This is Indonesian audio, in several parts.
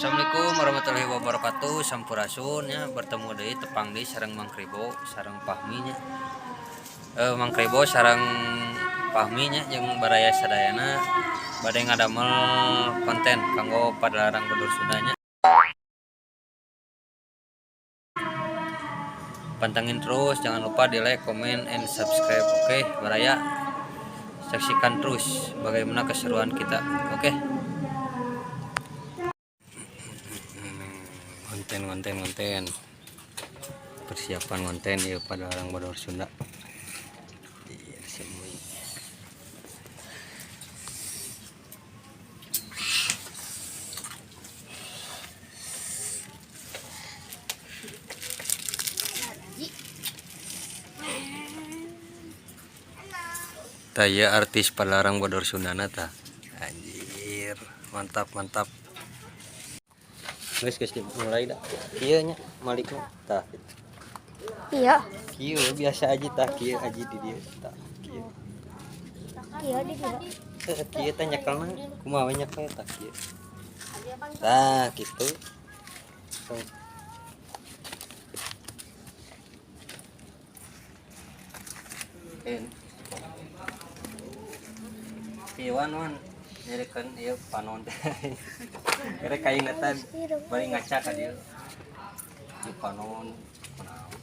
Assalamualaikum warahmatullahi wabarakatuh. Sampurasun ya, bertemu deui tepang deui sareng Mang Kribo sareng Fahmi nya. Mang Kribo sareng Fahmi nya jeung baraya sadayana bade ngadamel konten kanggo Padalarang Badur Sunda nya. Pantengin terus, jangan lupa di like, comment, and subscribe. Oke, baraya saksikan terus bagaimana keseruan kita. Oke. Konten persiapan konten ya Padalarang Badur Sunda. Taya artis Padalarang Badur Sunda ta. Anjir, mantap. Geus mulai dah. Kieu nya malikna tah. Iya. Kieu biasa aja tah, kieu aji di dieu tah. Kieu. Iya di dia. Kieu teh nyekelna kumaha we nyekel tah kieu. Tah kitu. Wan nyerekeun ieu panon teh. Kere kaina teh bari ngaca ka dieu. Ieu panon kunaon.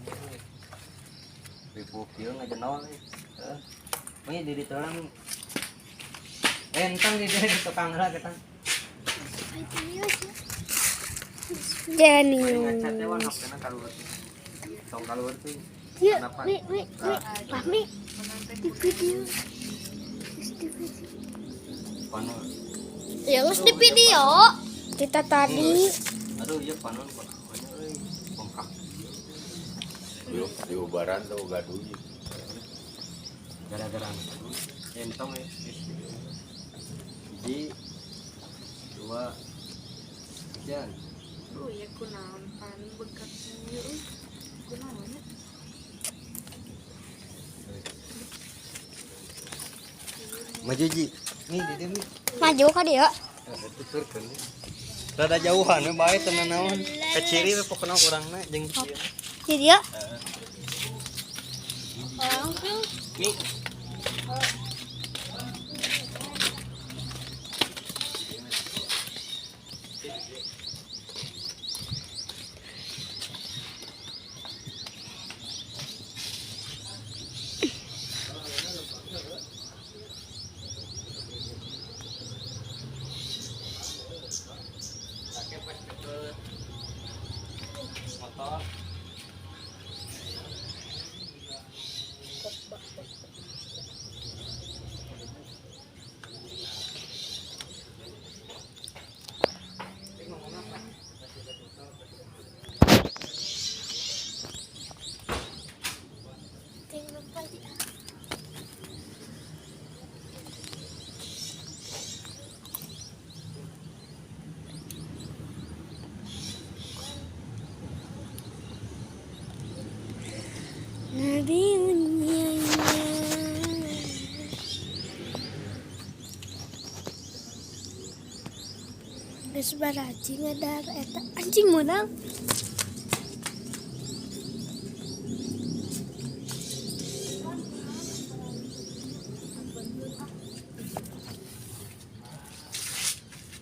Ribu kieu ngajenol. Heeh. Mungkin di teulang. Entang di dieu di tukang heula kita. Jani. Bari ngaca teh wan hapna kaluhur. Tong kaluhur teh. Iya, Fahmi. Di video. Panon. Ya harus di video. Kita tadi. Aduh, ieu panon kunaon euy. Bongkak. Di ubaran tuh gaduh. Gara-gara entong ya. Jadi 2 sekian. Oh ya kunaon pan bekat ieu kunaon ya? Maju ji. Nih di dieu. Maju ka dia. Tuturkeun. Rada jauhan we bae teu nanaon. Kaciri we pokona urangna jeung kieu. Di dia. Nih. Motor. Nabi Geus baraji ngadar eta anjing menang.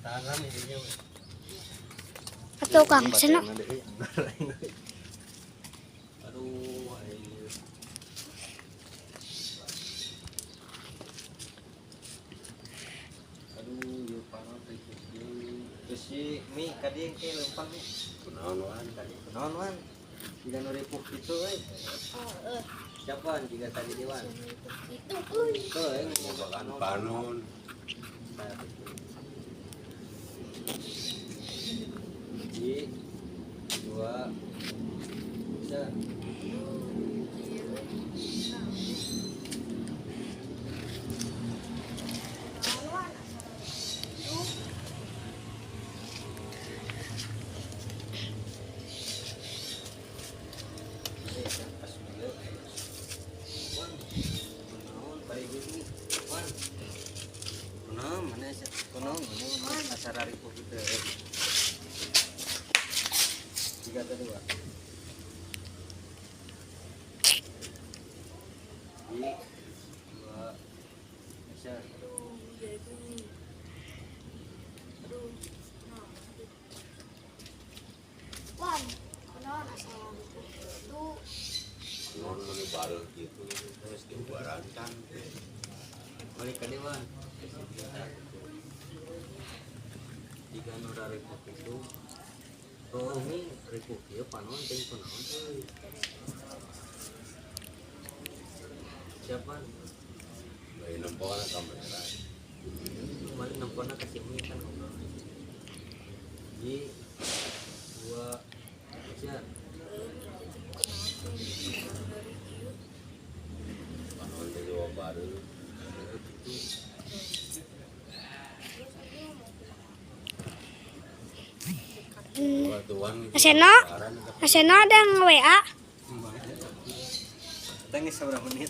Tahan ini we. Atau Kang sana. Aduh, ayo. Aduh, yuk panon teh kieu. Terus si mi kadieu ke lempang mi. Kunaon tadi. Kunaon wan? Jika nu ripuk kitu we. Siapa jika tadi dewan? Itu Tuh, yang Bakan panon. Biji, 2, bisa. Mana acara ribu kita. kedua. Dua, action. Wan, kunaon asal itu? non menyebar gitu terus diubarankan Balik ke dewan. Jika nu rarepuk itu, oh ini repuk ya panon ting kunaon euy. Siapa? lain nempona kamera Kemarin nempona kasih mie kan ngobrol. Di dua action. panon di Jawa Baru tuan Aseno, Aseno ada yang WA. Tangis seberapa menit?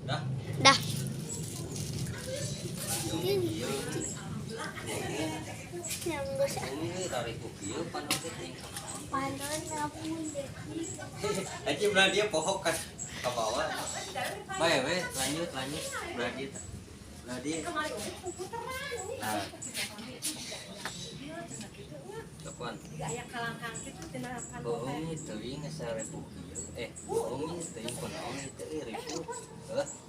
Dah. Dah. Yang geus Ini tarik kukieu panon teh ting. panon ngapun deh. Aja belah dia pohok kan ke bawah. Bae we lanjut belah dia. Belah dia. Nah. Kapan? Bohong itu ingat sare kukieu. Bohong itu yang kunaon itu ribu.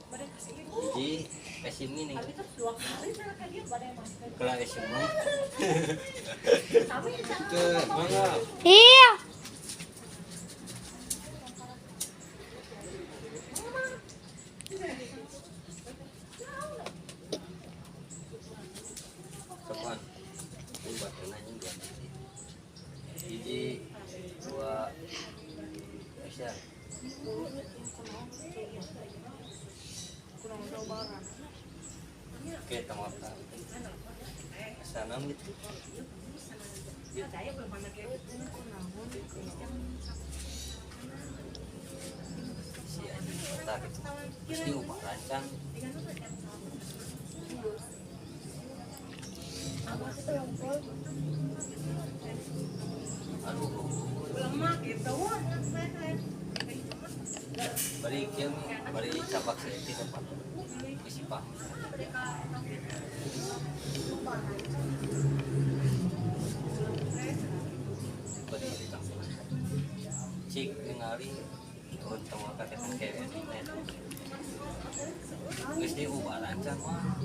Jadi kasih mie nih. Kalau kasih mie. Ke mana? Iya. Kapan? Ini buat nanya juga. Jadi dua action. Oke, tengok sana gitu. Si anjing kota gitu. Pasti upah rancang. Aduh. Bari kieu bari capak seperti tempat. Isi pah. Bari ditanggung. Cik ningali turun tengah kaketan kewe net. Geus diubah rancang mah.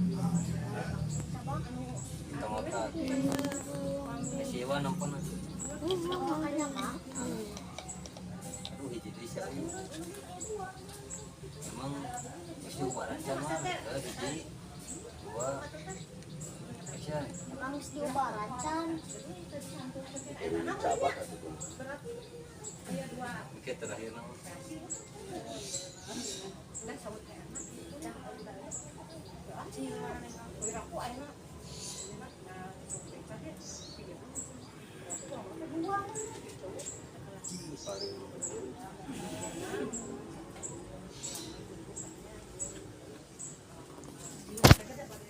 Tengah kake. Siwa nampun. Aduh hiji deui sia. Emang geus diubah rancang mah. Hiji dua action. Emang geus diubah rancang. cabak atuh Oke terakhir nama.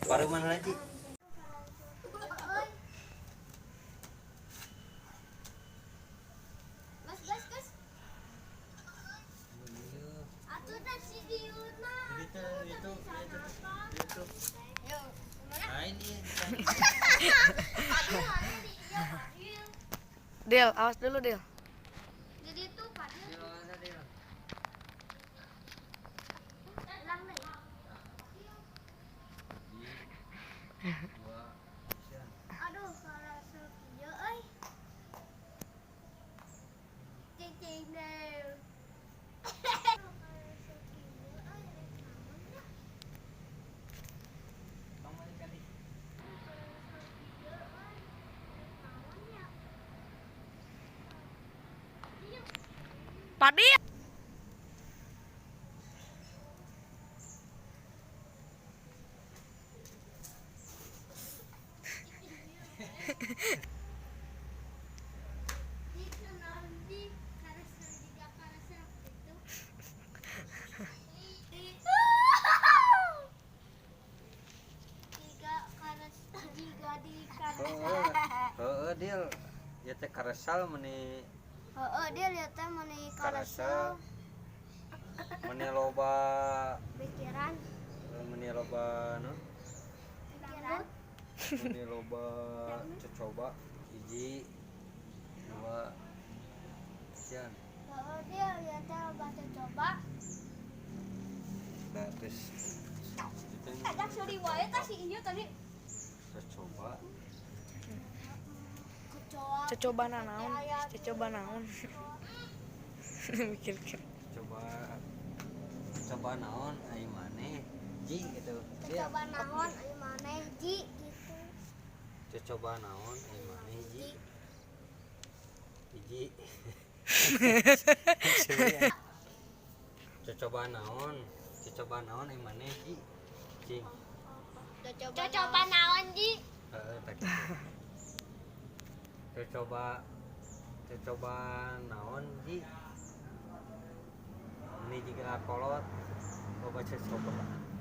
Paru mana lagi? Gas. Atuh dah si Diuna. Itu. Yuk, Del, awas dulu Del. jadi itu Fadil. Ulang deh. Aduh, salah video euy. Cing deh. Padi. Deal. ya teh karesal meni dia lihat teh meni karesal meni loba pikiran meni loba no pikiran meni loba coba hiji dua sekian dia lihat teh baca coba nah terus ada suri wae tah si ieu tadi terus coba Coba naon? Coba naon? Mikir coba naon ai maneh ji gitu dia coba naon ai maneh ji gitu coba naon ai maneh ji hiji coba naon ai maneh ji cing coba naon ji heeh tak coba naon ji ini jika kolot coba coba